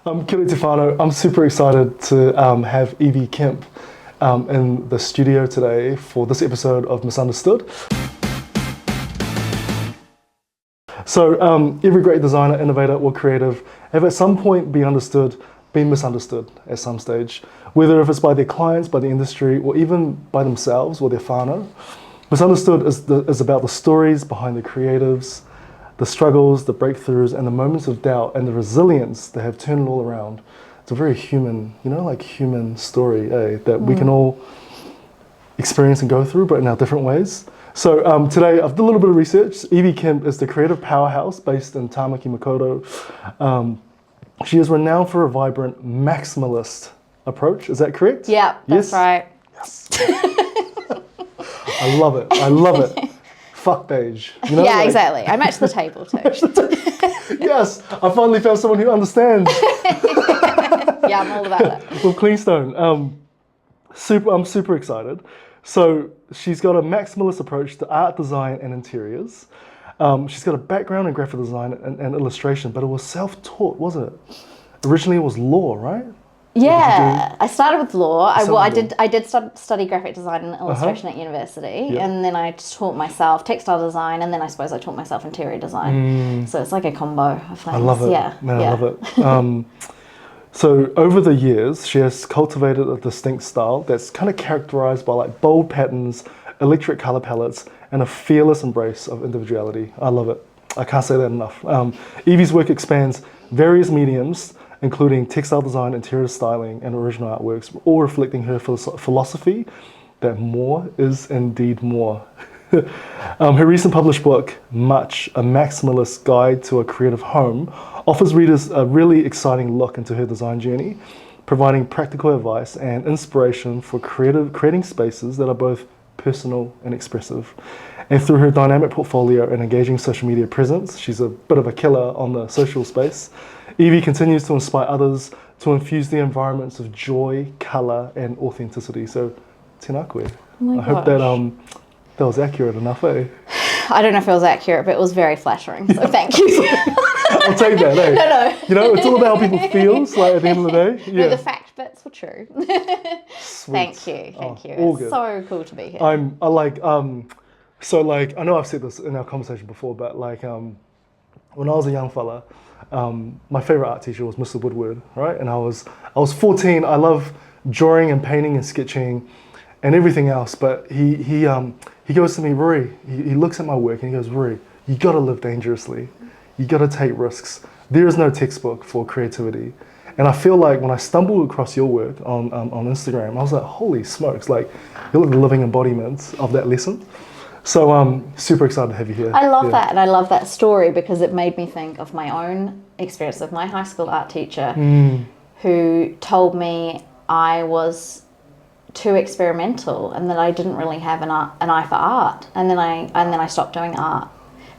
Kia ora te whānau. I'm super excited to have Evie Kemp in the studio today for this episode of Misunderstood. So every great designer, innovator or creative have at some point been misunderstood at some stage, whether if it's by their clients, by the industry, or even by themselves or their whānau. Misunderstood is about the stories behind the creatives, the struggles, the breakthroughs, and the moments of doubt and the resilience that have turned it all around. It's a very human, human story, that we can all experience and go through, but in our different ways. So today I've done a little bit of research. Evie Kemp is the creative powerhouse based in Tamaki Makaurau. She is renowned for a vibrant maximalist approach. Is that correct? Yeah, that's right. Yes. I love it. Fuck beige. Exactly. I match the table too. Yes, I finally found someone who understands. Yeah, I'm all about it. Well, Cleanstone, I'm super excited. So she's got a maximalist approach to art, design, and interiors. She's got a background in graphic design and illustration, but it was self-taught, wasn't it? Originally, it was law, right? Yeah, I started with law. I did study graphic design and illustration at university, and then I taught myself textile design, and then I suppose I taught myself interior design. So it's like a combo of things. I love it. Yeah, I love it. So over the years, she has cultivated a distinct style that's kind of characterized by like bold patterns, electric color palettes, and a fearless embrace of individuality. I love it. I can't say that enough. Evie's work expands various mediums, including textile design, interior styling, and original artworks, all reflecting her philosophy that more is indeed more. Her recent published book, Much, A Maximalist Guide to a Creative Home, offers readers a really exciting look into her design journey, providing practical advice and inspiration for creating spaces that are both personal and expressive. And through her dynamic portfolio and engaging social media presence, she's a bit of a killer on the social space. Evie continues to inspire others to infuse the environments of joy, colour, and authenticity. So, tēnā koe. I hope that was accurate enough, eh? I don't know if it was accurate, but it was very flattering, so thank you. I'll take that, eh? No. It's all about how people feel, like, at the end of the day. Yeah. No, the fact bits were true. Thank you. All It's good. so cool to be here. I know I've said this in our conversation before, but when I was a young fella, my favorite art teacher was Mr. Woodward, right? And I was 14. I love drawing and painting and sketching and everything else. But he goes to me, Rory. He looks at my work and he goes, Rory, you got to live dangerously. You got to take risks. There is no textbook for creativity. And I feel like when I stumbled across your work on Instagram, I was like, holy smokes! Like you're the living embodiment of that lesson. So I'm super excited to have you here. I love that, and I love that story because it made me think of my own experience of my high school art teacher who told me I was too experimental and that I didn't really have an eye for art, and then I stopped doing art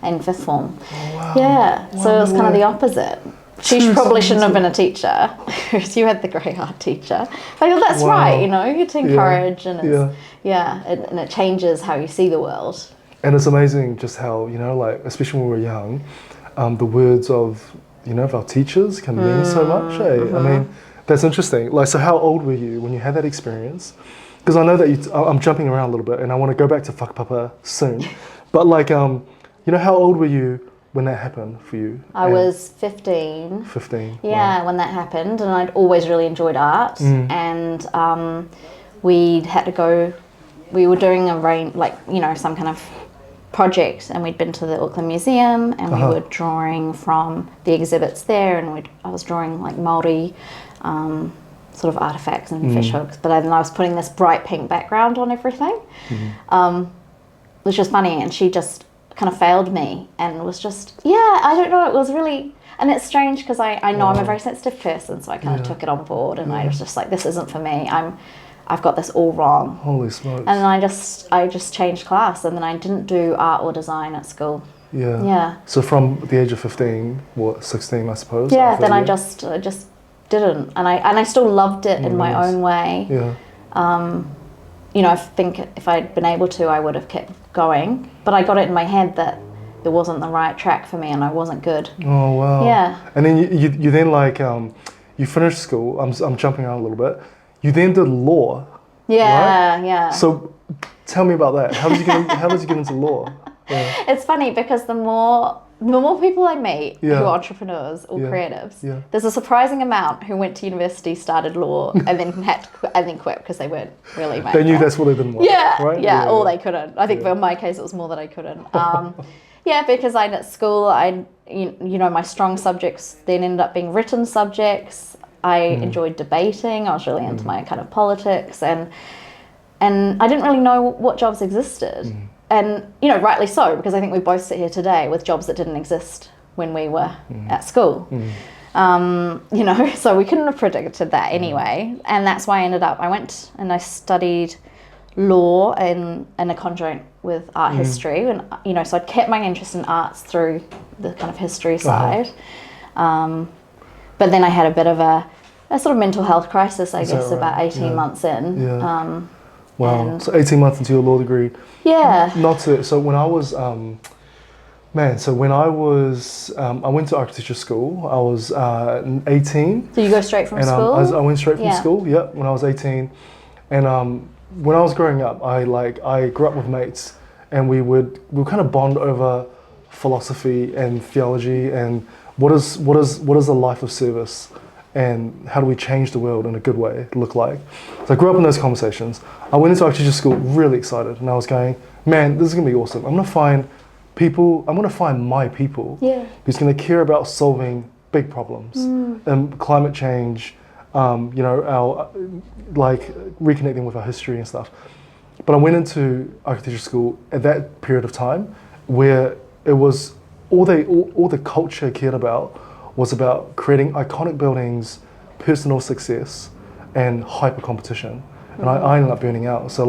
in fifth form. Oh, wow. Yeah, so it was kind of the opposite. She probably shouldn't have been a teacher. You had the great art teacher. But that's right, you get to encourage and and it changes how you see the world. And it's amazing just how, especially when we're young, the words of our teachers can mean so much. I mean, that's interesting. So how old were you when you had that experience? Because I know that I'm jumping around a little bit and I want to go back to whakapapa soon. But how old were you when that happened for you? I was 15. 15. Yeah, when that happened, and I'd always really enjoyed art, and we had to go. We were doing some kind of project, and we'd been to the Auckland Museum, and we were drawing from the exhibits there, and I was drawing like Māori sort of artifacts and fish hooks, but then I was putting this bright pink background on everything, which was funny, and she just kind of failed me and was just, I don't know, it was really, and it's strange because I know I'm a very sensitive person, so I kind of took it on board, and I was just like, this isn't for me, I've got this all wrong. Holy smokes. And I just changed class, and then I didn't do art or design at school. Yeah. So from the age of 15, 16 I suppose? Yeah, then I just didn't, and I still loved it in my own way. Yeah. I think if I'd been able to, I would have kept going. But I got it in my head that it wasn't the right track for me and I wasn't good. Oh, wow. Yeah. And then you then you finished school. I'm jumping around a little bit. You then did law. Yeah, right? yeah. So tell me about that. How did you get into law? Yeah. It's funny because the more people I meet who Yeah. are entrepreneurs or Yeah. creatives, Yeah. there's a surprising amount who went to university, started law, and then quit because they weren't really made They knew it. that's what they didn't want. Yeah, Right? yeah, or they couldn't. I think in my case it was more that I couldn't. Yeah, because at school, my strong subjects then ended up being written subjects. I enjoyed debating. I was really into my kind of politics, and I didn't really know what jobs existed. And, rightly so, because I think we both sit here today with jobs that didn't exist when we were at school. So we couldn't have predicted that anyway. And that's why I went and I studied law in a conjoint with art history. And, so I'd kept my interest in arts through the kind of history side. But then I had a bit of a sort of mental health crisis, I guess, about 18 months in. Yeah. Wow. So 18 months into your law degree. Yeah. So when I was, I went to architecture school. I was 18. So you go straight from and, school? I went straight from school, when I was 18. And when I was growing up, I grew up with mates, and we would kind of bond over philosophy and theology and what is a life of service, and how do we change the world in a good way look like. So I grew up in those conversations. I went into architecture school really excited, and I was going, man, this is going to be awesome. I'm going to find my people who's going to care about solving big problems, climate change, our reconnecting with our history and stuff. But I went into architecture school at that period of time where it was all the culture cared about was about creating iconic buildings, personal success, and hyper competition. And I ended up burning out. So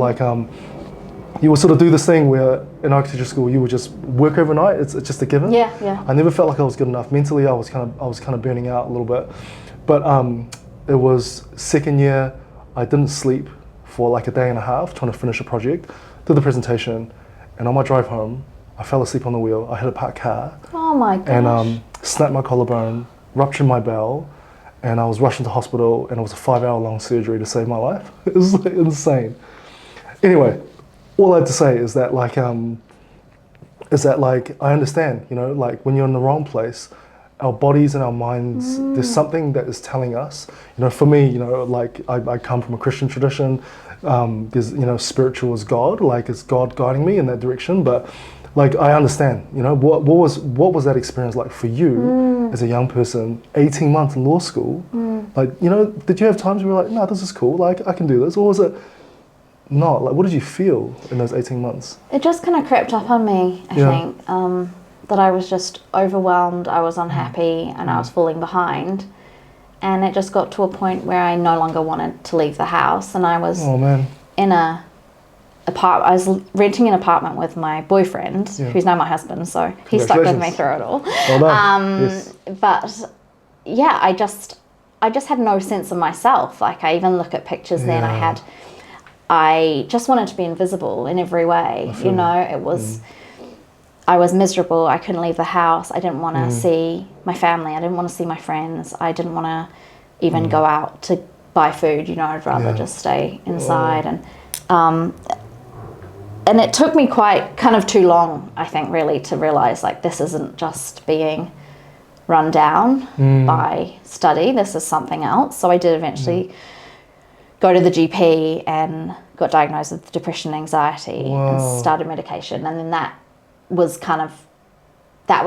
you would sort of do this thing where in architecture school you would just work overnight. It's just a given. Yeah. I never felt like I was good enough. Mentally, I was kind of burning out a little bit. But it was second year. I didn't sleep for like a day and a half trying to finish a project. Did the presentation, and on my drive home, I fell asleep on the wheel. I hit a parked car. Oh my gosh. And snapped my collarbone, ruptured my bowel, and I was rushed into hospital, and it was a 5-hour-long surgery to save my life. It was insane. Anyway, all I had to say is that I understand, when you're in the wrong place, our bodies and our minds, there's something that is telling us, for me, I come from a Christian tradition, there's, spiritual is God, it's God guiding me in that direction, but I understand, what was that experience like for you as a young person, 18 months in law school? Did you have times where you were like, no, this is cool, I can do this? Or was it not? What did you feel in those 18 months? It just kind of crept up on me, I think, that I was just overwhelmed, I was unhappy, and I was falling behind. And it just got to a point where I no longer wanted to leave the house, and I was in I was renting an apartment with my boyfriend, who's now my husband, so he stuck with me through it all. Well done. Yes. But yeah, I just had no sense of myself. I even look at pictures then I just wanted to be invisible in every way. It was I was miserable. I couldn't leave the house. I didn't want to see my family. I didn't want to see my friends. I didn't want to even go out to buy food. I'd rather just stay inside. And it took me quite kind of too long, I think, really, to realise this isn't just being run down by study. This is something else. So I did eventually go to the GP and got diagnosed with depression and anxiety and started medication. And then that was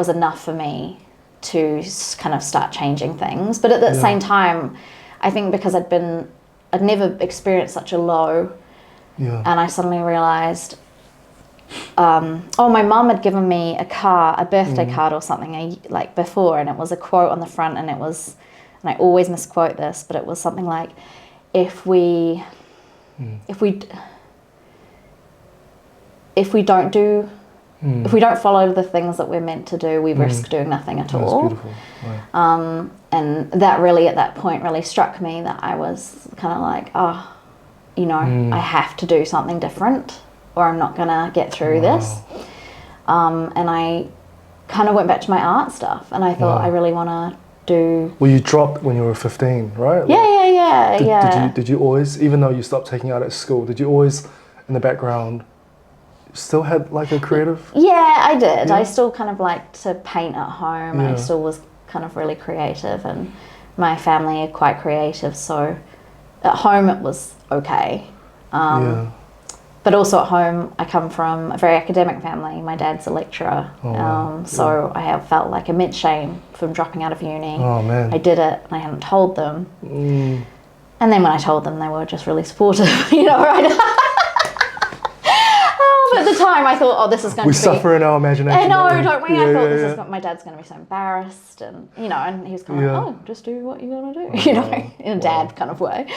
enough for me to kind of start changing things. But at the same time, I think because I'd never experienced such a low, and I suddenly realised, my mum had given me a birthday card or something before, and it was a quote on the front, and it was, and I always misquote this, but it was something like, if we don't follow the things that we're meant to do, we risk doing nothing at all. That's beautiful. Right. And that really, at that point, really struck me that I was kind of like, I have to do something different, or I'm not gonna get through this. And I kind of went back to my art stuff, and I thought I really want to do. Well, you dropped when you were 15, right? Did you always, even though you stopped taking art at school, did you always, in the background, still had like a creative? Yeah, I did. Yeah. I still kind of liked to paint at home. Yeah. I still was kind of really creative, and my family are quite creative, so at home it was okay. Yeah. But also at home, I come from a very academic family. My dad's a lecturer, so I have felt like immense shame from dropping out of uni. Oh man. I did it, and I hadn't told them. Mm. And then when I told them, they were just really supportive, you know, right? But at the time, I thought, oh, this is going to be... We suffer in our imagination. I know, don't we? Yeah, I thought yeah, my dad's going to be so embarrassed, and you know, and he was kind of like, oh, just do what you want to do, you know, in a dad kind of way.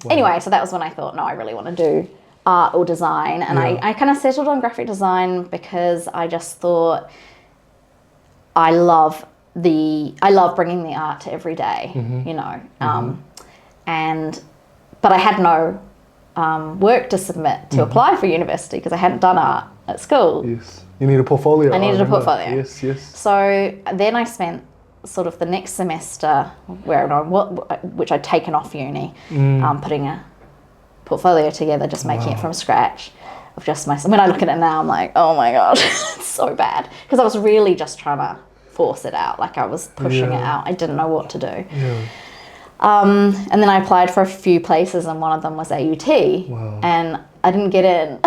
Anyway, so that was when I thought, no, I really want to do art or design, and I kind of settled on graphic design because I just thought I love bringing the art to every day, you know, but I had no work to submit to apply for university because I hadn't done art at school. Yes, you need a portfolio. I needed a portfolio. Yes, yes. So then I spent sort of the next semester which I'd taken off uni, putting a portfolio together, just making it from scratch of just myself. When I look at it now, I'm like, oh my god, it's so bad, because I was really just trying to force it out, like I was pushing it out. I didn't know what to do. Yeah. And then I applied for a few places, and one of them was AUT. Wow. And I didn't get in.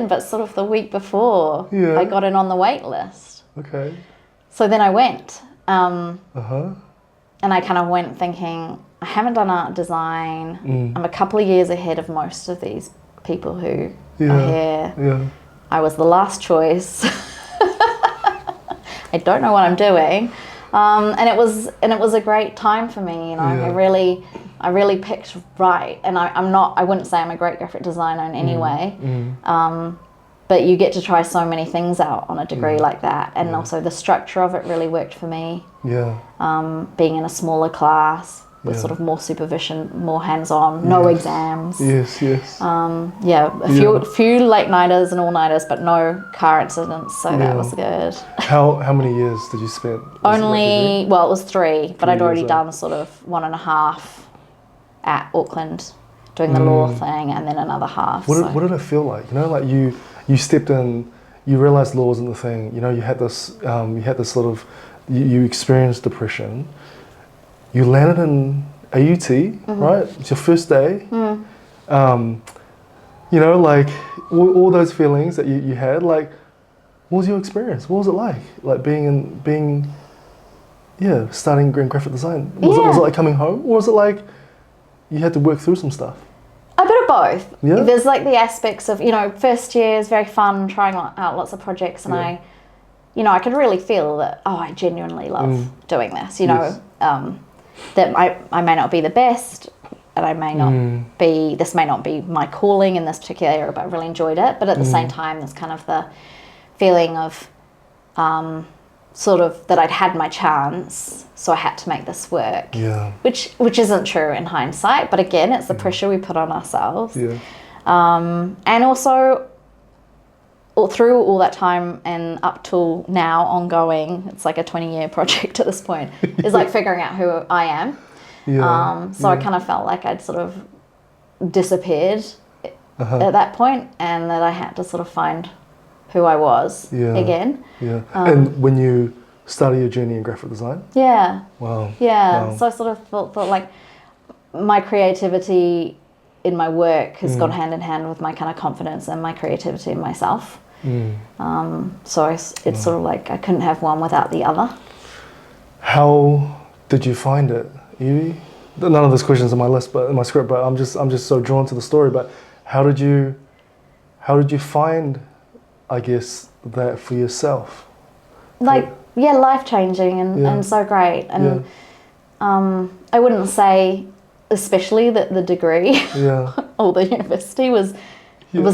But sort of the week before, I got in on the wait list. Okay. So then I went. And I kind of went thinking, I haven't done art design. I'm a couple of years ahead of most of these people who are here. Yeah. I was the last choice. I don't know what I'm doing. And it was a great time for me, you know. I really picked right, and I wouldn't say I'm a great graphic designer in any way, but you get to try so many things out on a degree like that, and also the structure of it really worked for me. Yeah. Being in a smaller class with sort of more supervision, more hands-on, no exams. Yes, yes. A few late-nighters and all-nighters, but no car incidents, so that was good. How many years did you spend? It was 3, but I'd already done sort of 1.5 at Auckland doing the law thing, and then another half. What did it feel like? You know, like you stepped in, you realized law wasn't the thing. You know, you had this sort of, you experienced depression. You landed in AUT, right? It's your first day. You know, like all those feelings that you had, like, what was your experience? What was it like? Like starting graphic design. Was it like coming home, or was it like you had to work through some stuff? A bit of both. Yeah. There's like the aspects of, you know, first year is very fun, trying out lots of projects, and I could really feel that, I genuinely love doing this, you know. That I may not be the best, and I may not be, this may not be my calling in this particular area, but I really enjoyed it. But at the same time, there's kind of the feeling of sort of that I'd had my chance, so I had to make this work. Yeah. Which isn't true in hindsight, but again, it's the pressure we put on ourselves. Yeah. And also, through all that time and up till now, ongoing, it's like a 20-year project at this point, is like figuring out who I am. Yeah. So I kind of felt like I'd sort of disappeared at that point, and that I had to sort of find who I was again. Yeah. And when you started your journey in graphic design? Yeah. Wow. Yeah. Wow. So I sort of thought like my creativity in my work has gone hand in hand with my kind of confidence and my creativity in myself. So it's sort of like I couldn't have one without the other. How did you find it, Evie? None of those questions on my list, but in my script. But I'm just so drawn to the story. But how did you find, I guess, that for yourself? Like life changing and so great. And I wouldn't say, especially that the degree or the university was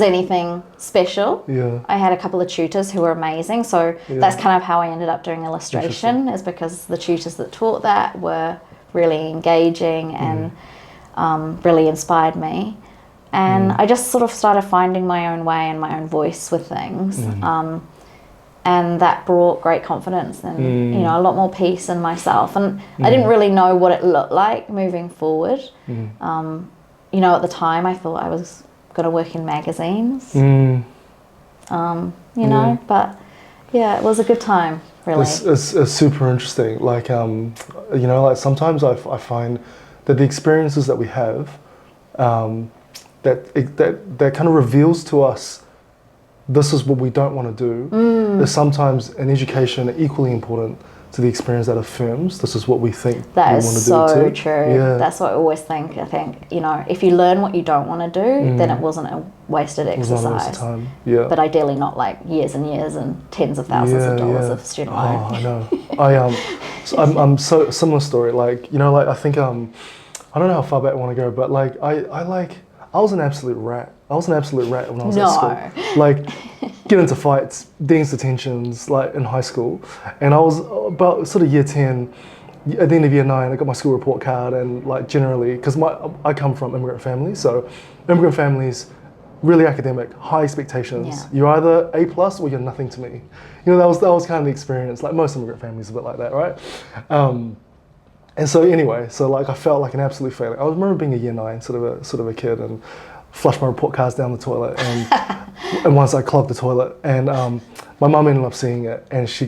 anything special. Yeah. I had a couple of tutors who were amazing, so that's kind of how I ended up doing illustration, is because the tutors that taught that were really engaging and really inspired me. And I just sort of started finding my own way and my own voice with things. and that brought great confidence and you know, a lot more peace in myself. And I didn't really know what it looked like moving forward. You know, at the time I thought I was going to work in magazines. You know, but yeah, it was a good time, really. It's super interesting. Like, you know, like sometimes I find that the experiences that we have, that kind of reveals to us this is what we don't want to do. Is sometimes in education equally important to the experience that affirms this is what we think we want to do too. That is so true. Yeah. That's what I always think. I think, you know, if you learn what you don't want to do, then it wasn't a wasted exercise. Not a waste of time. Yeah. But ideally not like years and years and tens of thousands of dollars of student loan. Oh, I know. I'm so similar story. Like, you know, like I think I don't know how far back I want to go, but like I was an absolute rat. I was an absolute rat when I was at school. Like, get into fights, dean's detentions, like in high school. And I was about sort of year 10, at the end of year 9, I got my school report card, and like generally, because I come from immigrant families, so immigrant families, really academic, high expectations. Yeah. You're either A+ or you're nothing to me. You know, that was kind of the experience. Like most immigrant families, a bit like that, right? And so anyway, so like I felt like an absolute failure. I remember being a year 9, sort of a kid, and flushed my report cards down the toilet, and and once I clogged the toilet, and my mum ended up seeing it, and she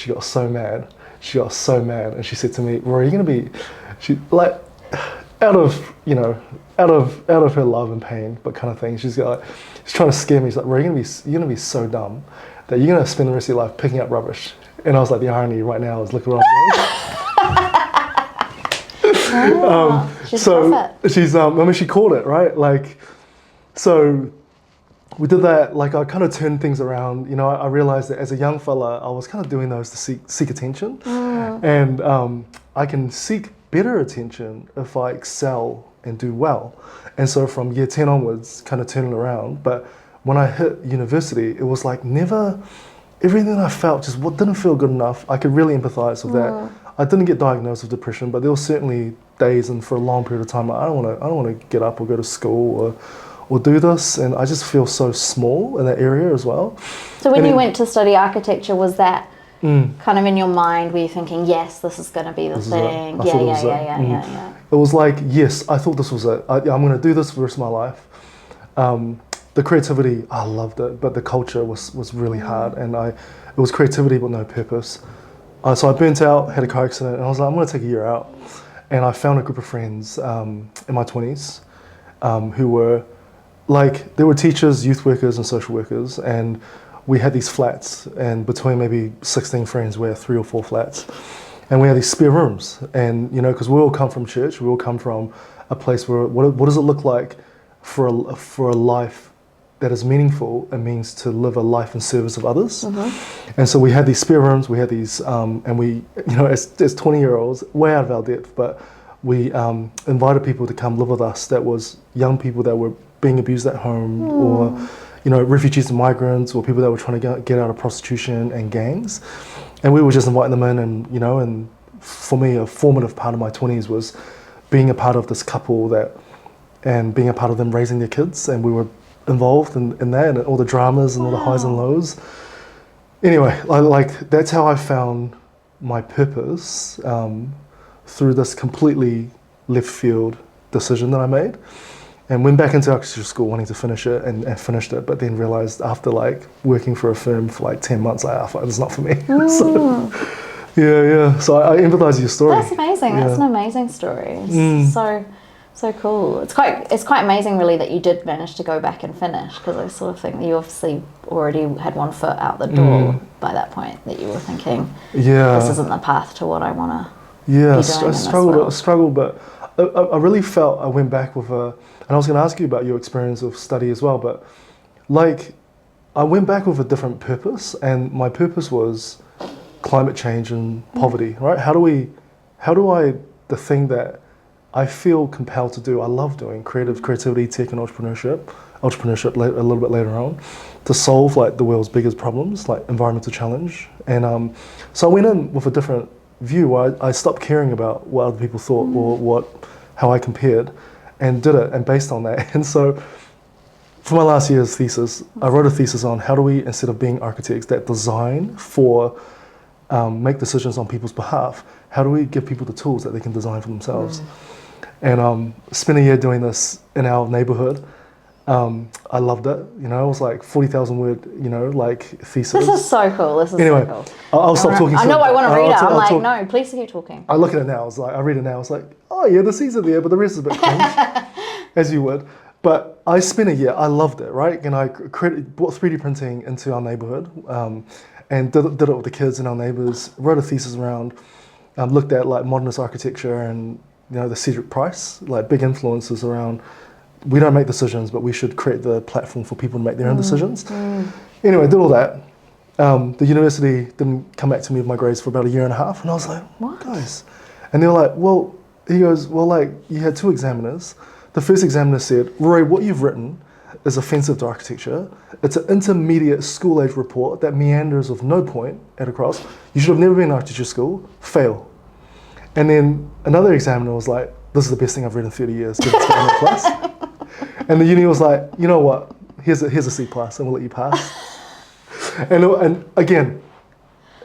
got so mad. She got so mad, and she said to me, "Rory, you're gonna be," she like out of her love and pain, but kind of thing. She's trying to scare me. She's like, "Rory, you're gonna be so dumb that you're gonna spend the rest of your life picking up rubbish." And I was like, the irony right now is look what I'm doing. She's perfect. She's I mean, she called it, right? Like, so we did that. Like, I kind of turned things around. You know, I realized that as a young fella, I was kind of doing those to seek attention, and I can seek better attention if I excel and do well. And so from year 10 onwards, kind of turning around. But when I hit university, it was like never. Everything I felt just didn't feel good enough. I could really empathize with that. I didn't get diagnosed with depression, but there were certainly days and for a long period of time, I don't want to get up or go to school or do this, and I just feel so small in that area as well. So when you went to study architecture, was that kind of in your mind? Were you thinking, yes, this is going to be the thing? Yeah. It was like, yes, I thought this was it. I'm going to do this for the rest of my life. The creativity, I loved it, but the culture was really hard, and it was creativity but no purpose. So I burnt out, had a car accident, and I was like, I'm going to take a year out. And I found a group of friends in my 20s who were like, they were teachers, youth workers, and social workers, and we had these flats, and between maybe 16 friends, we had 3 or 4 flats, and we had these spare rooms. And you know, because we all come from church, we all come from a place where what does it look like for a life that is meaningful? It means to live a life in service of others. And so we had these spare rooms, we had these, and we, you know, as 20-year-olds, way out of our depth, but we invited people to come live with us. That was young people that were being abused at home, or, you know, refugees and migrants, or people that were trying to get out of prostitution and gangs. And we were just inviting them in, and, you know, and for me, a formative part of my 20s was being a part of this couple and being a part of them raising their kids, and we were involved in that, and all the dramas and all the highs and lows. Anyway, that's how I found my purpose, through this completely left field decision that I made, and went back into architecture school wanting to finish it, and finished it, but then realized after like working for a firm for like 10 months, it's not for me. So, yeah. So I empathize with your story. That's amazing. That's an amazing story. So cool. It's quite amazing, really, that you did manage to go back and finish, because I sort of think that you obviously already had one foot out the door by that point, that you were thinking, this isn't the path to what I want to be doing. I struggled, but I really felt I went back with and I was going to ask you about your experience of study as well, but like I went back with a different purpose, and my purpose was climate change and poverty, right? The thing that I feel compelled to do, I love doing creativity, tech, and entrepreneurship a little bit later on, to solve like the world's biggest problems, like environmental challenge. And so I went in with a different view. I stopped caring about what other people thought or how I compared, and did it, and based on that. And so for my last year's thesis, I wrote a thesis on how do we, instead of being architects that design for, make decisions on people's behalf, how do we give people the tools that they can design for themselves? And spent a year doing this in our neighborhood. I loved it. You know, it was like 40,000 word, you know, like thesis. This is so cool. This is Anyway, so cool. I'll stop talking. I know I want to read it. I'm like, talk. no, please keep talking. I look at it now. I read it now. It's like, oh yeah, the C's are there, but the rest is a bit cringe, as you would. But I spent a year. I loved it, right? And I brought 3D printing into our neighborhood, and did it with the kids and our neighbors. Wrote a thesis around, looked at like modernist architecture and the Cedric Price, like big influences around. We don't make decisions, but we should create the platform for people to make their own decisions. Anyway, did all that. The university didn't come back to me with my grades for about a year and a half, and I was like, what, guys? And they were like, well, he goes, well, like, you had 2 examiners. The first examiner said, Rory, what you've written is offensive to architecture. It's an intermediate school-age report that meanders with no point at across. You should have never been in architecture school, fail. And then another examiner was like, this is the best thing I've read in 30 years, give it to me plus. And the uni was like, you know what, here's a C plus and we'll let you pass. And again,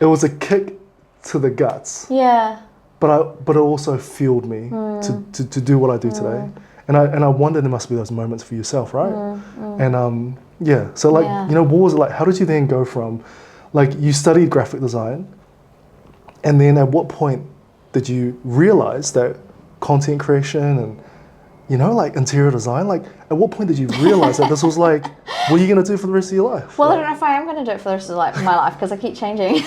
it was a kick to the guts. Yeah. But it also fueled me to do what I do today. And I wonder there must be those moments for yourself, right? And so like, what was it like? How did you then go from, like, you studied graphic design, and then at what point did you realize that content creation and, like interior design, like at what point did you realize that this was like what you're going to do for the rest of your life? Well, like, I don't know if I am going to do it for the rest of my life because I keep changing.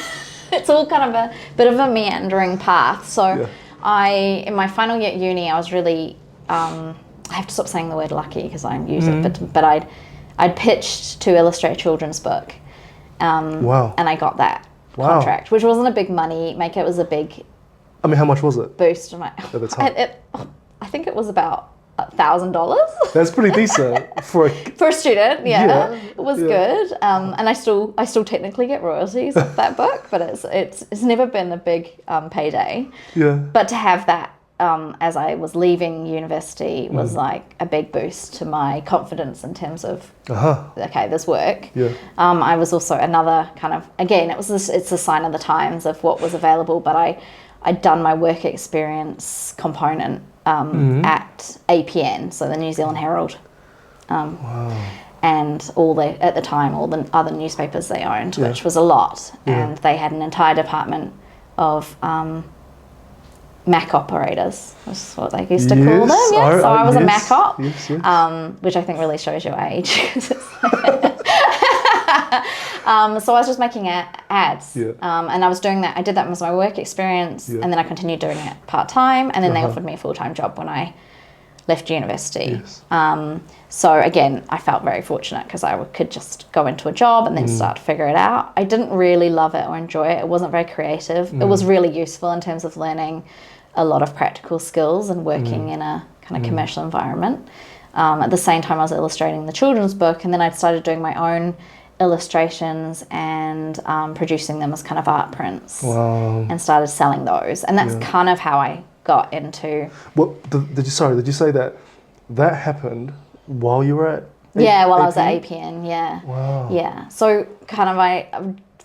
It's all kind of a bit of a meandering path. So in my final year at uni, I was really, I have to stop saying the word lucky because I use it, but I'd pitched to illustrate a children's book. And I got that contract, which wasn't a big money maker. It was a big... I mean, how much was it? Boost. At the time? I think it was about $1,000. That's pretty decent for a student. Yeah, it was good. And I still technically get royalties off that book, but it's never been a big payday. Yeah. But to have that as I was leaving university was like a big boost to my confidence in terms of okay, this work. Yeah. I was also another kind of, again, it's a sign of the times of what was available, but I'd done my work experience component at APN, so the New Zealand Herald, and at the time all the other newspapers they owned, which was a lot, and they had an entire department of Mac operators, was what they used to call them. Yeah, so I was a Mac op, which I think really shows your age. So I was just making ads, and I was doing that. I did that as my work experience, and then I continued doing it part-time, and then they offered me a full-time job when I left university. So again, I felt very fortunate because I could just go into a job and then start to figure it out. I didn't really love it or enjoy it. It wasn't very creative. It was really useful in terms of learning a lot of practical skills and working in a kind of commercial environment. At the same time, I was illustrating the children's book, and then I'd started doing my own illustrations and producing them as kind of art prints, and started selling those. And that's kind of how I got into... Did you say that happened while you were at while APN? I was at APN, yeah. So kind of I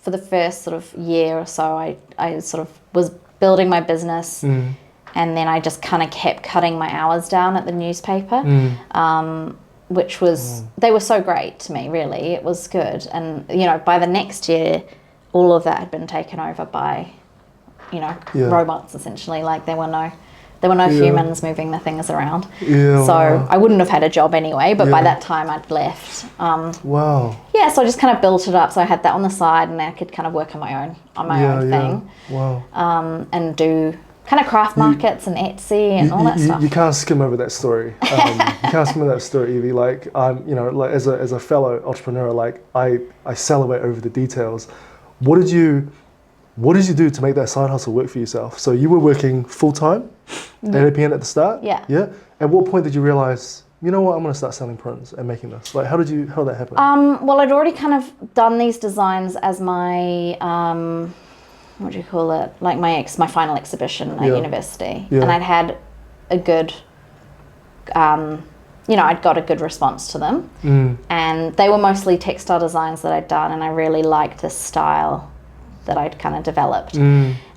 for the first sort of year or so, I sort of was building my business, and then I just kind of kept cutting my hours down at the newspaper, which was, they were so great to me, really. It was good. And, by the next year, all of that had been taken over by, robots, essentially. Like there were no humans moving the things around. So I wouldn't have had a job anyway, but by that time I'd left. Yeah, so I just kind of built it up. So I had that on the side, and I could kind of work on my own thing. And do kind of craft markets and Etsy and all that stuff. You can't skim over that story. You can't skim over that story, Evie. Like like as a fellow entrepreneur, like I salivate over the details. What did you do to make that side hustle work for yourself? So you were working full time at APN at the start. Yeah. At what point did you realize, you know what, I'm going to start selling prints and making this? Like, how did that happen? Well, I'd already kind of done these designs as my what do you call it? Like my final exhibition at university, and I'd had a good you know, I'd got a good response to them. And they were mostly textile designs that I'd done, and I really liked this style that I'd kind of developed.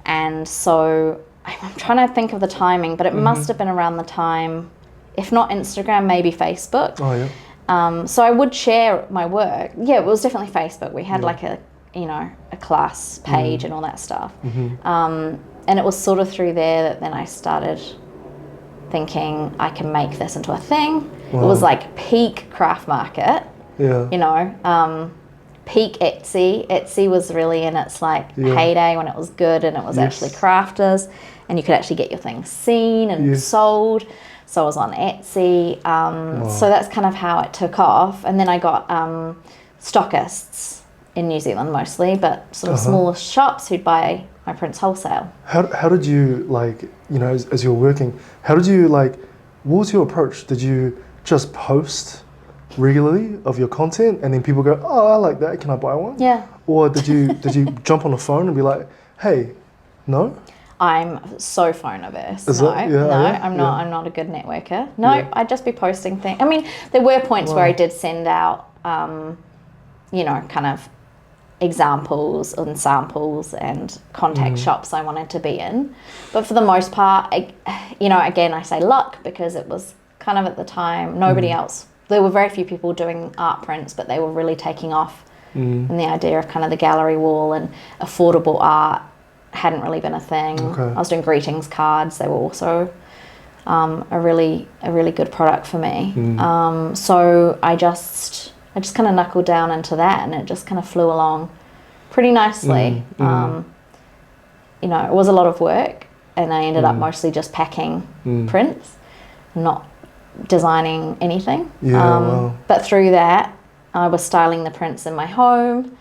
And so I'm trying to think of the timing, but it must have been around the time, if not Instagram, maybe Facebook. Oh, yeah. So I would share my work. Yeah, it was definitely Facebook. We had like a, you know, a class page and all that stuff. And it was sort of through there that then I started thinking I can make this into a thing. It was like peak craft market, you know, peak Etsy. Etsy was really in its like heyday when it was good, and it was actually crafters, and you could actually get your things seen and sold. So I was on Etsy. So that's kind of how it took off. And then I got stockists in New Zealand mostly, but sort of smaller shops who'd buy my prints wholesale. How did you, like, you know, as you were working, how did you, like, what was your approach? Did you just post regularly of your content and then people go, oh, I like that, can I buy one? Yeah. Or did you jump on the phone and be like, hey, no? I'm so phone averse. Is no, it? no, Yeah. I'm not. I'm not a good networker. No, I'd just be posting things. I mean, there were points where I did send out, you know, kind of examples and samples and contact shops I wanted to be in. But for the most part, you know, again, I say luck because it was kind of at the time, nobody else, there were very few people doing art prints, but they were really taking off. And the idea of kind of the gallery wall and affordable art hadn't really been a thing. I was doing greetings cards. They were also a really good product for me. So I just kind of knuckled down into that, and it just kind of flew along pretty nicely. You know, it was a lot of work, and I ended up mostly just packing prints, not designing anything. But through that, I was styling the prints in my home.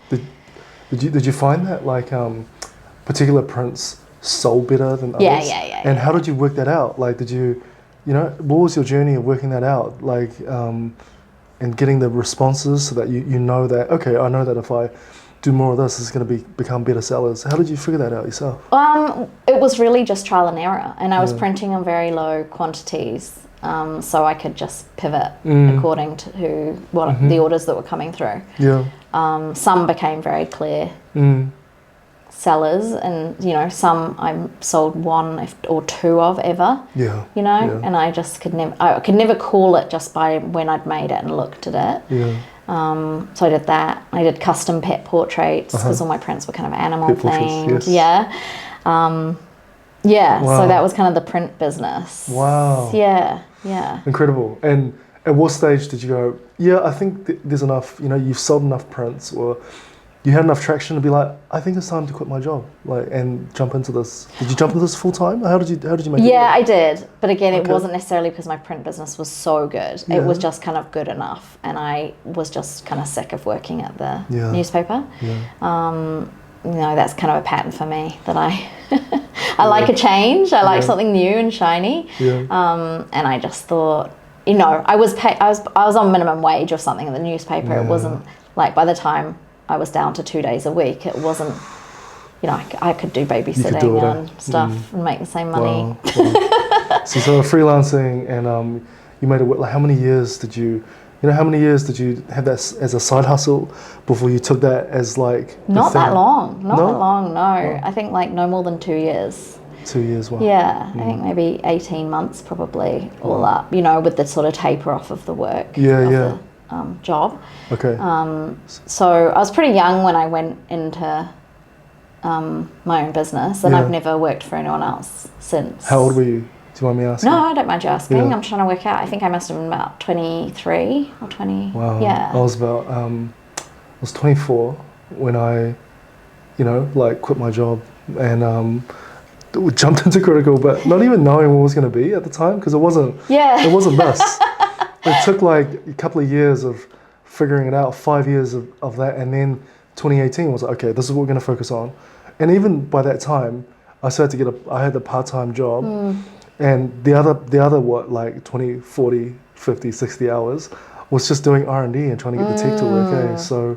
Did you find that, like, particular prints sold better than others? Yeah. And how did you work that out? Like, did you know, what was your journey of working that out? Like, and getting the responses so that you know that, okay, I know that if I do more of this, it's going to become better sellers. How did you figure that out yourself? It was really just trial and error, and I was printing on very low quantities, so I could just pivot according to what the orders that were coming through. Some became very clear sellers, and you know, some I sold one or two of ever. You know, and I just could never call it just by when I'd made it and looked at it. So I did that. I did custom pet portraits because all my prints were kind of animal themed. Wow. So that was kind of the print business. Wow. Yeah. Incredible. And at what stage did you go, I think there's enough, you know, you've sold enough prints, or you had enough traction to be like, I think it's time to quit my job, like, and jump into this. Did you jump into this full time? How did you make it work? Yeah, I did. But again, it wasn't necessarily because my print business was so good. It was just kind of good enough, and I was just kind of sick of working at the newspaper. You know, that's kind of a pattern for me, that I like a change. I like something new and shiny. And I just thought, you know, I was on minimum wage or something in the newspaper. It wasn't like, by the time I was down to 2 days a week, it wasn't, you know, I could do babysitting and stuff and make the same money. Wow. So freelancing, and you made it, like, how many years did you have that as a side hustle before you took that as, like, not that long, no. I think like no more than 2 years. 2 years, wow. Yeah, I think maybe 18 months probably all up, you know, with the sort of taper off of the work. The job. So I was pretty young when I went into my own business, and I've never worked for anyone else since. How old were you? Do you mind me asking? No, I don't mind you asking. I'm trying to work out. I think I must have been about 23 or 20. Wow. Yeah. I was about, I was 24 when I, you know, like, quit my job and jumped into critical, but not even knowing what it was going to be at the time, because it wasn't this. It took like a couple of years of figuring it out, 5 years of that, and then 2018 was like, okay, this is what we're going to focus on. And even by that time, I started to I had a part-time job, and the other what, like 20, 40, 50, 60 hours was just doing R&D and trying to get the tech to work. So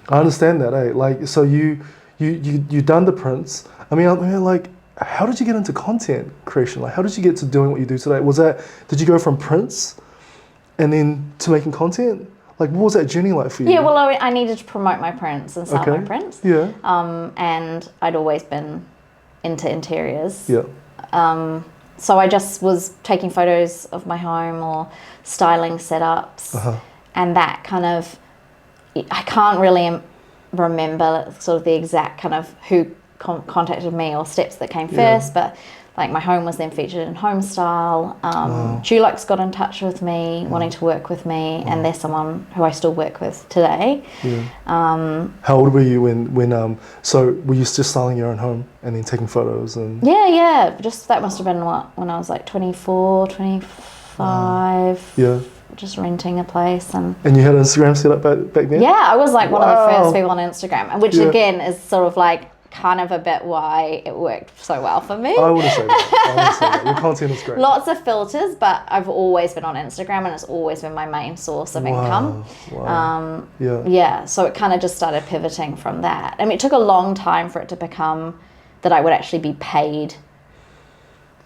I understand that. Like, so you done the prints. I mean, like, how did you get into content creation? Like, how did you get to doing what you do today? Did you go from prints and then to making content? Like, what was that journey like for you? Yeah, well, I needed to promote my prints and sell my prints. Yeah. And I'd always been into interiors. Yeah. So I just was taking photos of my home or styling setups. And that kind of, I can't really remember sort of the exact kind of who contacted me or steps that came first, but like my home was then featured in Home Style. Dulux got in touch with me, wanting to work with me, and they're someone who I still work with today. How old were you when so were you just styling your own home and then taking photos and? Yeah, just that must have been when I was like 24, 25. Yeah. Just renting a place and you had Instagram set up back then? Yeah, I was like one of the first people on Instagram, which again is sort of like kind of a bit why it worked so well for me. I wouldn't say that. Your content is great. Lots of filters, but I've always been on Instagram and it's always been my main source of income. So it kind of just started pivoting from that. I mean, it took a long time for it to become that I would actually be paid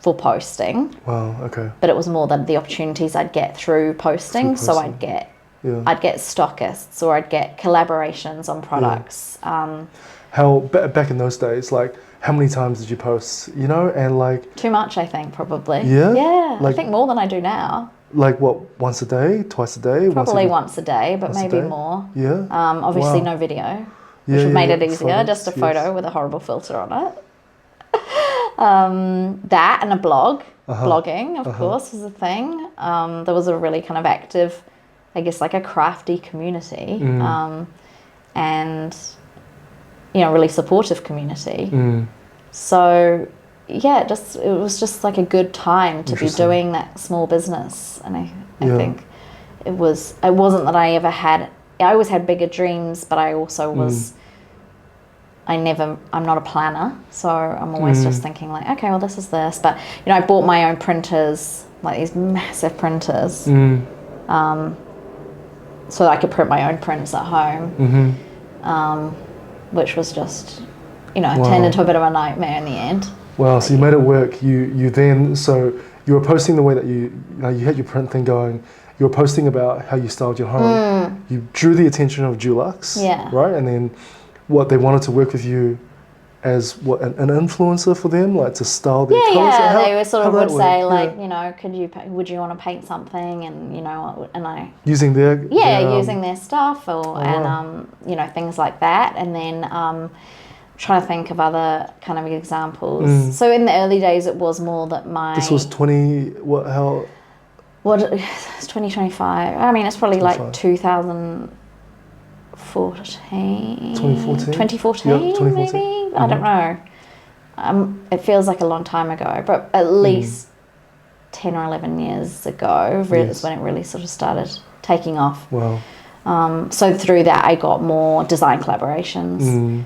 for posting. Wow, okay. But it was more than the opportunities I'd get through posting. So I'd get stockists or I'd get collaborations on products. How back in those days, like how many times did you post? You know, and like too much, I think probably. Yeah, like, I think more than I do now. Like what? Once a day, twice a day? Probably once a day, but maybe more. Yeah. Obviously no video, which would made it easier. Photos, just a photo with a horrible filter on it. That and a blog. Blogging, of course, was a thing. There was a really kind of active, I guess, like a crafty community, and really supportive community. So yeah, it was just like a good time to be doing that small business, and I think it wasn't that I always had bigger dreams, but I also was. I'm not a planner, so I'm always just thinking like, okay, well, this is this. But, I bought my own printers, like these massive printers, so that I could print my own prints at home, which was just, turned into a bit of a nightmare in the end. Wow, so you made it work. You then, so you were posting the way that you had your print thing going. You were posting about how you styled your home. You drew the attention of Dulux, right? And then what, they wanted to work with you as what, an influencer for them, like to style their colours? Yeah, they would sort of would say like, would you want to paint something, and and I using their using their stuff or things like that, and then trying to think of other kind of examples. So in the early days, it was more that this was 20 what how what it's 2025. I mean, it's probably 25. Like 2014 maybe. I don't know. It feels like a long time ago, but at least 10 or 11 years ago is when it really sort of started taking off. Wow. So through that, I got more design collaborations,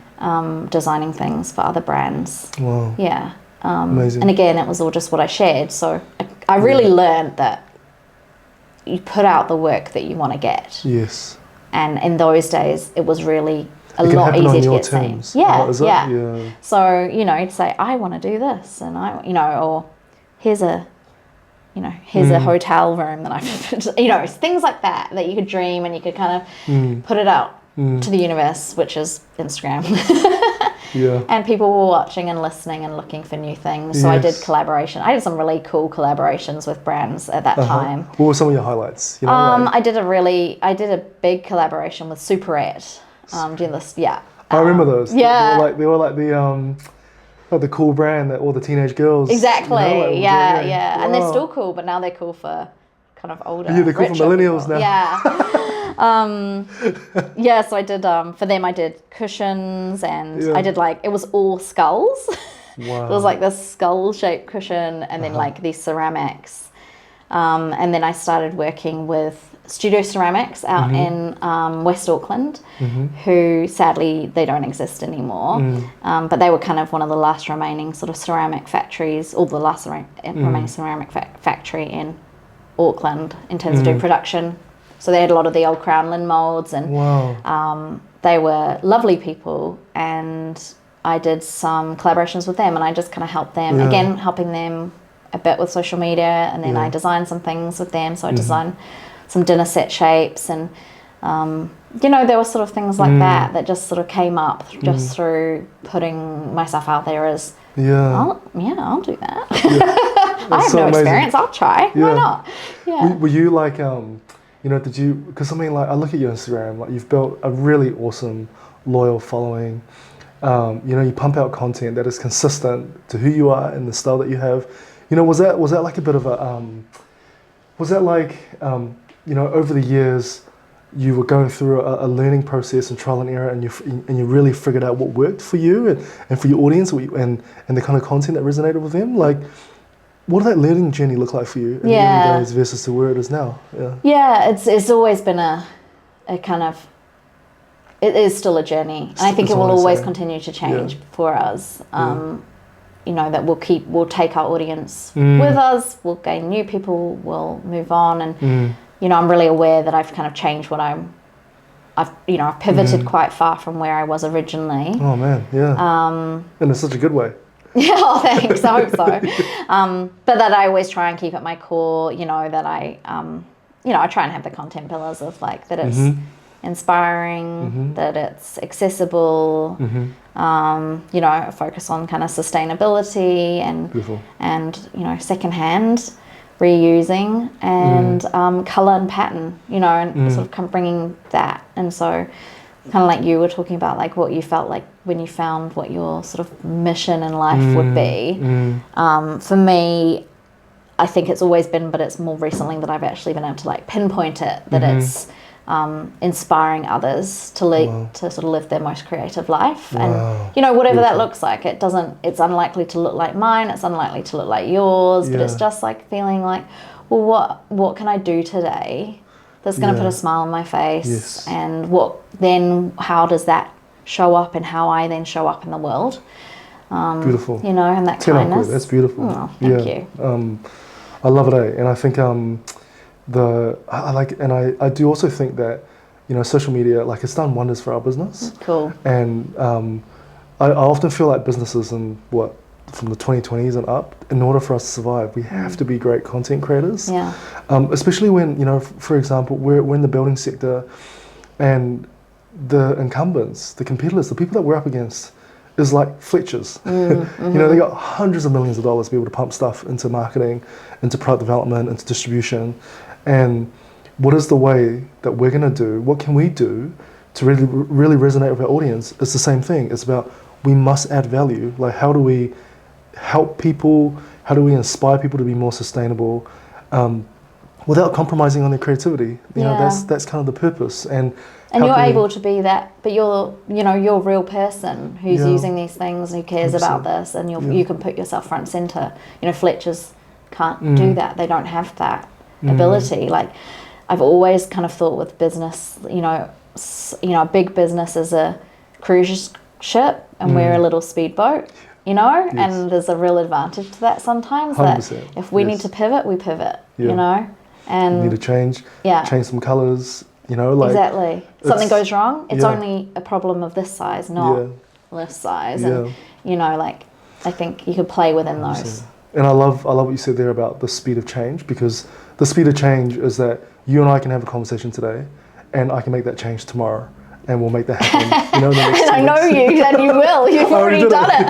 designing things for other brands. Wow. Yeah. Amazing. And again, it was all just what I shared. So I really learned that you put out the work that you want to get. Yes. And in those days, it was really a lot easier to get seen. Yeah. So, you'd say, I want to do this, and or here's a hotel room that I've, things like that you could dream, and you could kind of put it out to the universe, which is Instagram. And people were watching and listening and looking for new things. So I did collaboration. I did some really cool collaborations with brands at that time. What were some of your highlights? I did a big collaboration with Superette. Doing this, I remember those. Yeah. They were like the cool brand that all the teenage girls. Exactly. Wow. And they're still cool, but now they're cool for kind of older. Yeah, they're cool for millennials people. now. Yeah. So I did for them. I did cushions, and I did it was all skulls. Wow. It was like this skull-shaped cushion, and then these ceramics, and then I started working with Studio Ceramics out in West Auckland, who sadly they don't exist anymore, but they were kind of one of the last remaining sort of ceramic factories, or the last remaining ceramic factory in Auckland in terms of doing production. So they had a lot of the old Crownland moulds, and they were lovely people, and I did some collaborations with them, and I just kind of helped them, helping them a bit with social media, and then I designed some things with them. So I designed some dinner set shapes, and there were sort of things like that just sort of came up just through putting myself out there as I'll do that. I have no experience. I'll try. Why not? Yeah. Were you like did you? Because I mean, like I look at your Instagram, like you've built a really awesome, loyal following. You pump out content that is consistent to who you are and the style that you have. Was that like a bit of a was that like over the years you were going through a learning process and trial and error, and you really figured out what worked for you and for your audience and the kind of content that resonated with them? Like, what did that learning journey look like for you in the early days versus to where it is now? Yeah, it's always been a kind of, it is still a journey, and I think it will always continue to change for us. That we'll take our audience with us, we'll gain new people, we'll move on, and I'm really aware that I've kind of changed what I've pivoted quite far from where I was originally. Oh man, yeah. In such a good way. Yeah, thanks. I hope so. But that I always try and keep at my core. That I try and have the content pillars of like that it's inspiring, that it's accessible. A focus on kind of sustainability and secondhand reusing and color and pattern. And sort of bringing that. And so, kind of like you were talking about, like what you felt like when you found what your sort of mission in life would be. For me, I think it's always been, but it's more recently that I've actually been able to like pinpoint it, that it's inspiring others to sort of live their most creative life. And whatever that looks like, it's unlikely to look like mine, it's unlikely to look like yours, but it's just like feeling like, well, what can I do today that's going to put a smile on my face, and how does that show up, and how I then show up in the world. Beautiful. And that kindness. That's beautiful. Oh, thank you. I love it, and I think I do also think that social media, like, it's done wonders for our business. Cool. And I often feel like businesses from the 2020s and up, in order for us to survive, we have to be great content creators. Yeah. Especially when, for example, we're in the building sector, and the incumbents, the competitors, the people that we're up against is like Fletcher's. They got hundreds of millions of dollars to be able to pump stuff into marketing, into product development, into distribution. And what is the way that we're going to do? What can we do to really resonate with our audience? It's the same thing. It's about, we must add value. Like, how do we help people? How do we inspire people to be more sustainable without compromising on their creativity? That's kind of the purpose. And you're able to be that, but you're a real person who's using these things and who cares 100%. About this, and you can put yourself front and center. Fletcher's can't do that. They don't have that ability. Like, I've always kind of thought with business, a big business is a cruise ship, and we're a little speedboat. And there's a real advantage to that sometimes. 100%. That if we need to pivot, we pivot. And you need to change some colors. Exactly. Something goes wrong, it's only a problem of this size, not this size. And I think you could play within 100%. Those. And I love what you said there about the speed of change, because the speed of change is that you and I can have a conversation today, and I can make that change tomorrow, and we'll make that happen. In the next 2 I know you, and you will. You've already done it.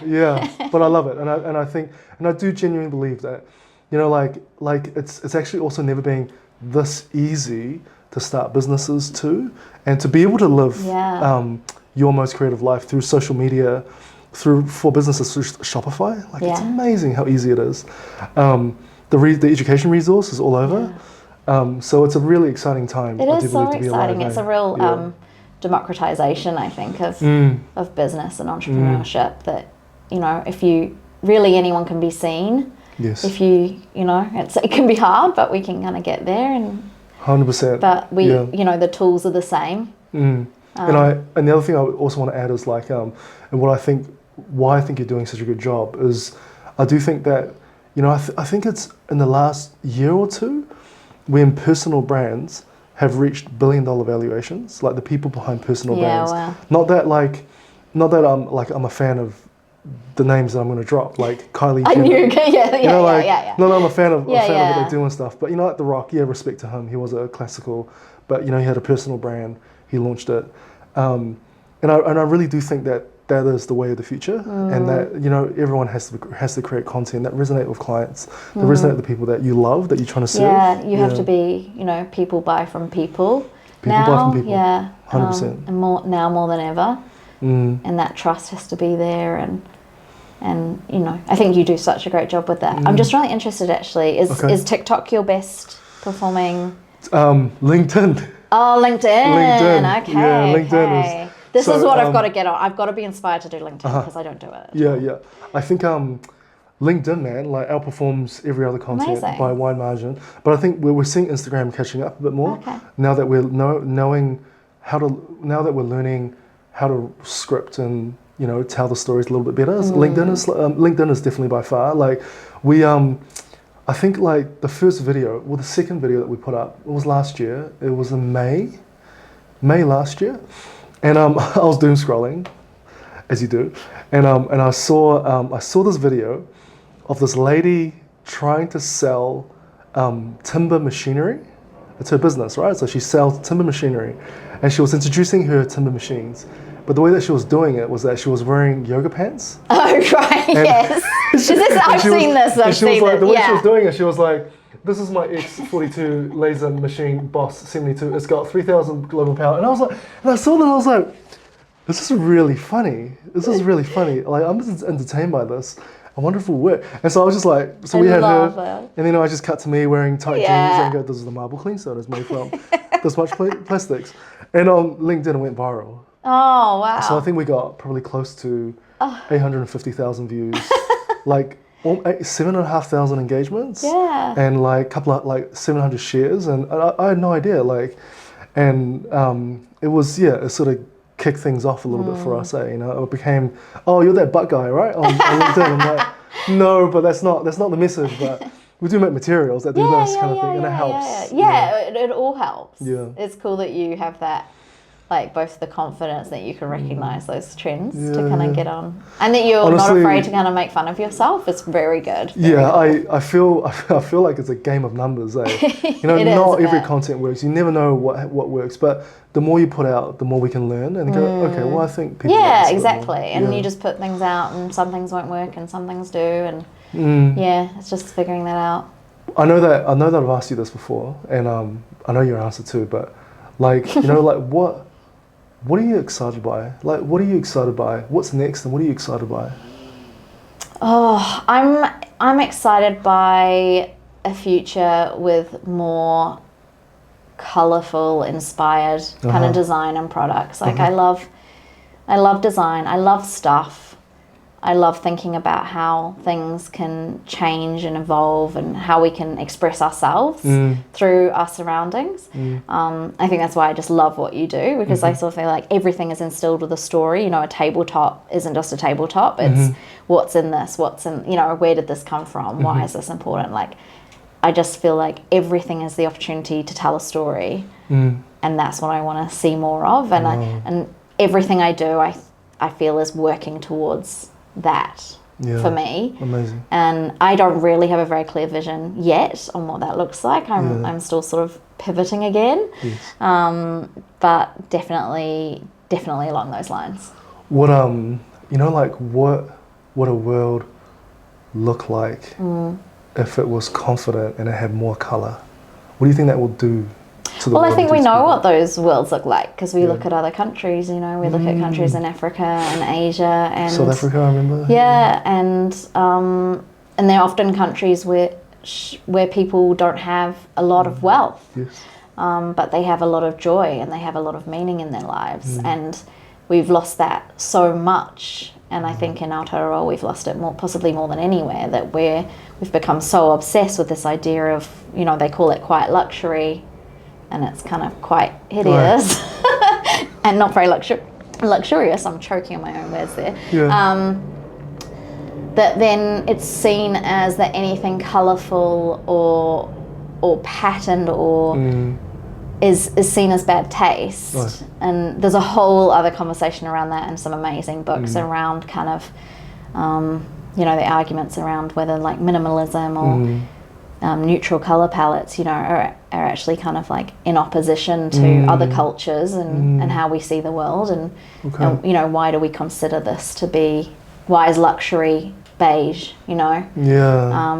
Yeah. But I love it, and I think, and I do genuinely believe that, it's actually also never been this easy to start businesses too, and to be able to live your most creative life through social media, for businesses through Shopify. It's amazing how easy it is. The education resource is all over. So it's a really exciting time. It is so exciting. It's a real democratization, I think, of business and entrepreneurship. That if you really, anyone can be seen. If it can be hard, but we can kind of get there. And 100%. But we, the tools are the same. And the other thing I also want to add is and why I think you're doing such a good job is, I do think that, I think it's in the last year or two when personal brands have reached $1 billion valuations, like the people behind personal brands. Wow. Not that I'm a fan of the names that I'm going to drop, like Kylie I Jenner. knew. Yeah. You know, like, Yeah. no, I'm a fan of Yeah, what yeah. they do and stuff. But you know, like The Rock, yeah, respect to him. He was a classical, but you know, he had a personal brand. He launched it, and I really do think that that is the way of the future, and that you know, everyone has to create content that resonate with clients, that resonate with the people that you love, that you're trying to serve. Yeah, you have to be, you know, people buy from people. People now, buy from people. Yeah, 100%. and more than ever, and that trust has to be there, and you know, I think you do such a great job with that. I'm just really interested, actually. Is TikTok your best performing? LinkedIn. Oh, LinkedIn. Okay. Yeah, LinkedIn okay. is. This so, is what I've got to get on. I've got to be inspired to do LinkedIn because I don't do it. Yeah. I think LinkedIn, man, like outperforms every other content Amazing. by a wide margin. But I think we're seeing Instagram catching up a bit more Okay. now that we're learning how to script and you know tell the stories a little bit better. LinkedIn is definitely by far like we I think like the second video that we put up, it was last year. It was in May last year, and I was doom scrolling, as you do, and I saw this video of this lady trying to sell timber machinery. It's her business, right? So she sells timber machinery, and she was introducing her timber machines. But the way that she was doing it was that she was wearing yoga pants. Oh, right, yes. I've seen this. The way she was doing it, she was like, this is my X42 laser machine Boss 72. It's got 3,000 global power. And I was like, and I saw that and I was like, this is really funny. Like, I'm just entertained by this. I wonder if it'll work. And so I was just like, so we had her. And then I just cut to me wearing tight jeans and go, this is the marble clean soda it's made from this much plastics. And on LinkedIn it went viral. Oh, wow. So I think we got probably close to 850,000 views, like 7,500 engagements, and like a couple of like 700 shares, and I had no idea, like, and it was it sort of kicked things off a little bit for us, you know. It became, oh, you're that butt guy, right, on LinkedIn. I'm like, no, but that's not the message, but. We do make materials that do this kind of thing, and it helps. It all helps. Yeah. It's cool that you have that, like, both the confidence that you can recognize those trends to kind of get on, and that you're not afraid to kind of make fun of yourself. It's very good. I feel like it's a game of numbers. You know, not every content works. You never know what works, but the more you put out, the more we can learn and go, okay, well, I think people like this exactly. And you just put things out, and some things won't work, and some things do, and it's just figuring that out. I know that I've asked you this before, and I know your answer too, but like, you know, like what are you excited by? Like, what are you excited by? What's next, and what are you excited by? Oh, I'm excited by a future with more colourful, inspired kind of design and products. Like I love design. I love stuff. I love thinking about how things can change and evolve, and how we can express ourselves through our surroundings. I think that's why I just love what you do, because I sort of feel like everything is instilled with a story. You know, a tabletop isn't just a tabletop. It's what's in this, you know, where did this come from? Why is this important? Like, I just feel like everything is the opportunity to tell a story, and that's what I want to see more of. And and everything I do, I feel is working towards that for me. Amazing. And I don't really have a very clear vision yet on what that looks like. I'm still sort of pivoting again. Yes. But definitely along those lines. What you know, like what a world look like if it was confident and it had more color? What do you think that will do to the world? Well, I think we know what those worlds look like, because we look at other countries. You know, we look at countries in Africa and Asia and South Africa, I remember. Yeah, and they're often countries where people don't have a lot of wealth, but they have a lot of joy and they have a lot of meaning in their lives, and we've lost that so much. And I think in Aotearoa we've lost it possibly more than anywhere, that we've become so obsessed with this idea of, you know, they call it quiet luxury, and it's kind of quite hideous and not very luxurious. I'm choking on my own words there. That then it's seen as that anything colourful or patterned or is seen as bad taste. And there's a whole other conversation around that, and some amazing books around kind of You know, the arguments around whether like minimalism or neutral color palettes, you know, are actually kind of like in opposition to other cultures and how we see the world, and you know, why do we consider this to be, why is luxury beige, you know?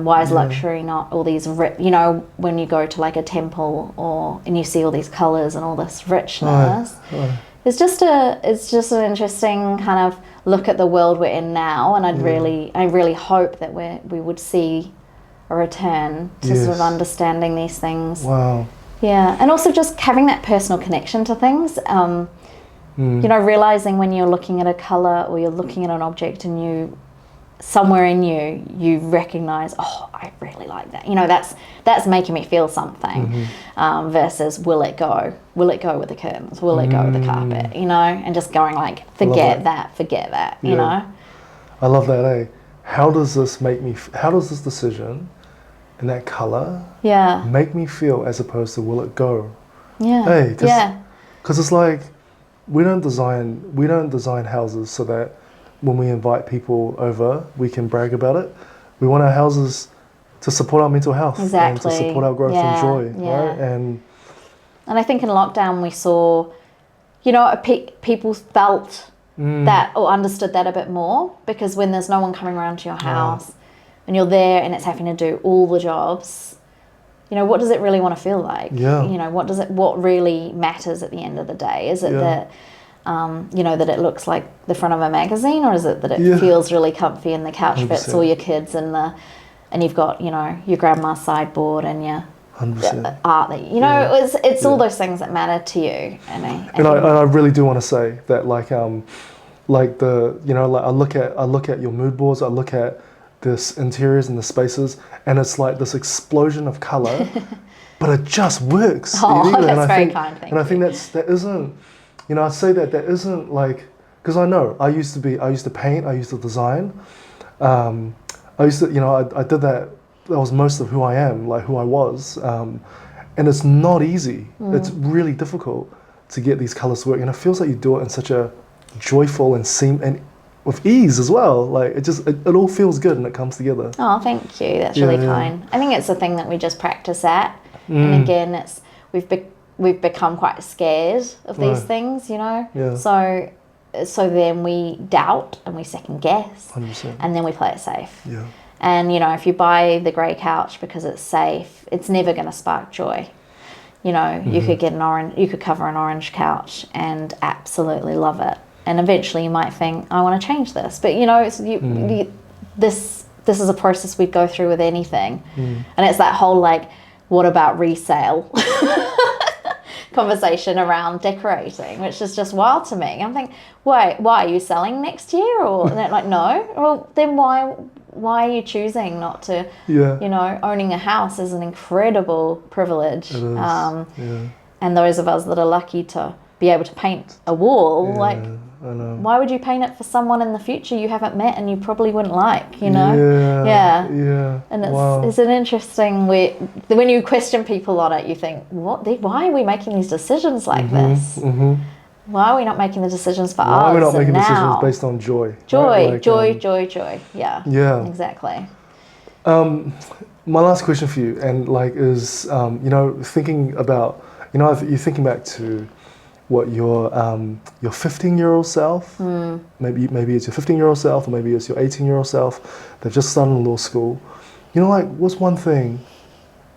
Why is luxury not all these you know, when you go to like a temple and you see all these colors and all this richness, it's just an interesting kind of look at the world we're in now, and I really hope that we would see a return to sort of understanding these things. Wow. Yeah, and also just having that personal connection to things. You know, realizing when you're looking at a color or you're looking at an object and you, somewhere in you recognize, oh, I really like that. You know, that's making me feel something. Versus will it go with the curtains? Will it go with the carpet? You know, and just going like, forget that. You know. I love that. Eh? How does this make me? How does this decision and that color make me feel, as opposed to will it go? Hey, because it's like we don't design houses so that when we invite people over, we can brag about it. We want our houses to support our mental health and to support our growth and joy, right? And I think in lockdown we saw, you know, people felt that or understood that a bit more, because when there's no one coming around to your house and you're there and it's having to do all the jobs, you know, what does it really want to feel like? You know, what really matters at the end of the day? Is it that you know, that it looks like the front of a magazine, or is it that it feels really comfy and the couch 100%. Fits all your kids and you've got, you know, your grandma's sideboard and your 100%. Art that, you know, it's all those things that matter to you. And I really do want to say that, like the, you know, like I look at your mood boards, I look at this interiors and the spaces, and it's like this explosion of color, but it just works. That's very kind. And I think that isn't, you know, I say that isn't like, because I know I used to paint, I used to design, I used to, you know, I did that. That was most of who I am, like who I was, and it's not easy. It's really difficult to get these colors to work, and it feels like you do it in such a joyful and with ease as well. Like it all feels good and it comes together. Oh, thank you. That's really kind. I think it's a thing that we just practice at, and again, we've become quite scared of these things, you know. So then we doubt and we second guess, 100%. And then we play it safe. And, you know, if you buy the grey couch because it's safe, it's never going to spark joy. You know, you could get you could cover an orange couch and absolutely love it. And eventually you might think, I want to change this. But, you know, this is a process we'd go through with anything. And it's that whole, like, what about resale conversation around decorating, which is just wild to me. I'm thinking, why are you selling next year? Or and they're like, no. Well, then why are you choosing not to? You know, owning a house is an incredible privilege. It is. And those of us that are lucky to be able to paint a wall, like, why would you paint it for someone in the future you haven't met and you probably wouldn't like, you know? And it's an interesting way, when you question people on it, you think, why are we making these decisions like this? Why are we not making the decisions for us? Why are we not making decisions based on joy? Joy. Yeah. Exactly. My last question for you, and like, is you know, thinking about, you know, you're thinking back to what your 15-year-old self, maybe it's your 15-year-old self, or maybe it's your 18-year-old self. They've just started law school. You know, like, what's one thing,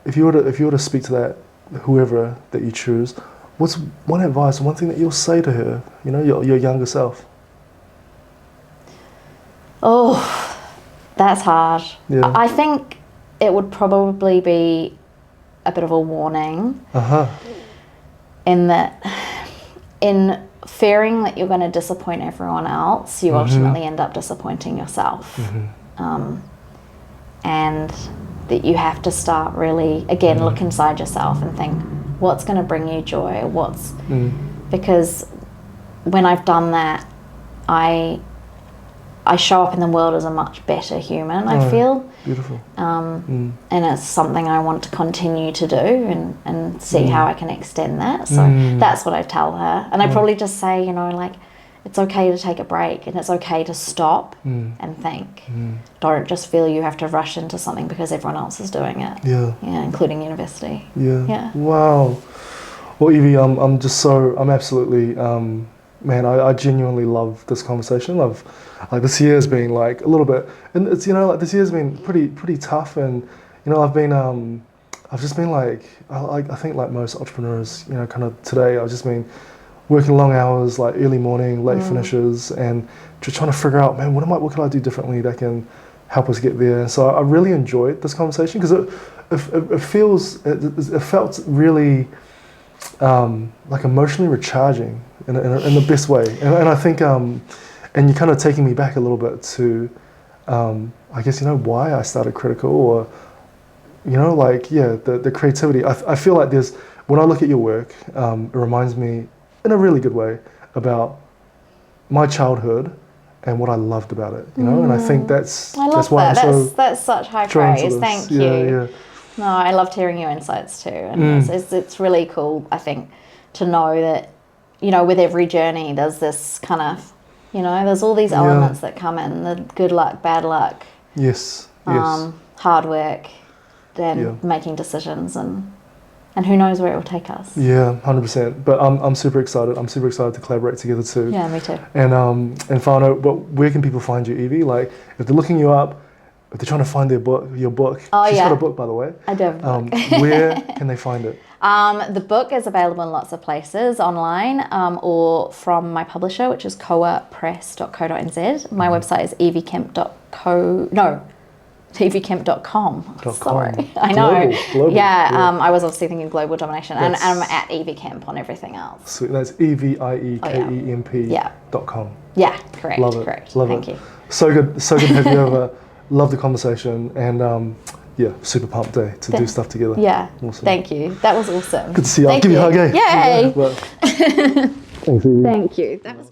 if you were to speak to that whoever that you choose, what's one advice, one thing that you'll say to her? You know, your younger self. Oh, that's hard. I think it would probably be a bit of a warning. In fearing that you're going to disappoint everyone else, you ultimately end up disappointing yourself. And that you have to start really, again, look inside yourself and think, what's going to bring you joy? Because when I've done that, I show up in the world as a much better human, I feel. Beautiful. And it's something I want to continue to do and see how I can extend that. So that's what I tell her. And I probably just say, you know, like, it's okay to take a break, and it's okay to stop and think. Don't just feel you have to rush into something because everyone else is doing it. Yeah. Yeah, including university. Yeah. Yeah. Wow. Well, Evie, I'm absolutely, man, I genuinely love this conversation. Like this year has been like a little bit, and it's, like this year's been pretty tough, and, I've just been like, I think like most entrepreneurs, kind of today, I've just been working long hours, like early morning, late finishes, and just trying to figure out, man, what can I do differently that can help us get there? And so I really enjoyed this conversation because it felt really like emotionally recharging in the best way. And I think, and you're kind of taking me back a little bit to, I guess, why I started Critical, or, the creativity. I feel like when I look at your work, it reminds me in a really good way about my childhood and what I loved about it, and I think that's why That's such high praise. Thank you. Yeah. No, I loved hearing your insights too, and it's really cool, I think, to know that, with every journey there's this kind of, there's all these elements that come in, the good luck, bad luck, yes, hard work, then making decisions, and who knows where it will take us. Yeah, 100%. But I'm super excited. I'm super excited to collaborate together too. Yeah, me too. And find out, where can people find you, Evie? Like, if they're looking you up, if they're trying to find your book. She's got a book, by the way. I do have a book. Where can they find it? The book is available in lots of places online, or from my publisher, which is coapress.co.nz. My website is eviekemp.com. Sorry, I know. Global. Yeah, I was obviously thinking global domination, and I'm at Evie Kemp on everything else. Sweet. That's EVIEKEMP.com. Yeah, correct. Love it. Correct. Love Thank it. you. So good to have you over. Love the conversation, and super pumped day to do stuff together. Yeah. Awesome. Thank you. That was awesome. Good to see you. I'll give you a hug. Yay. Thanks, Evie. Thank you. That was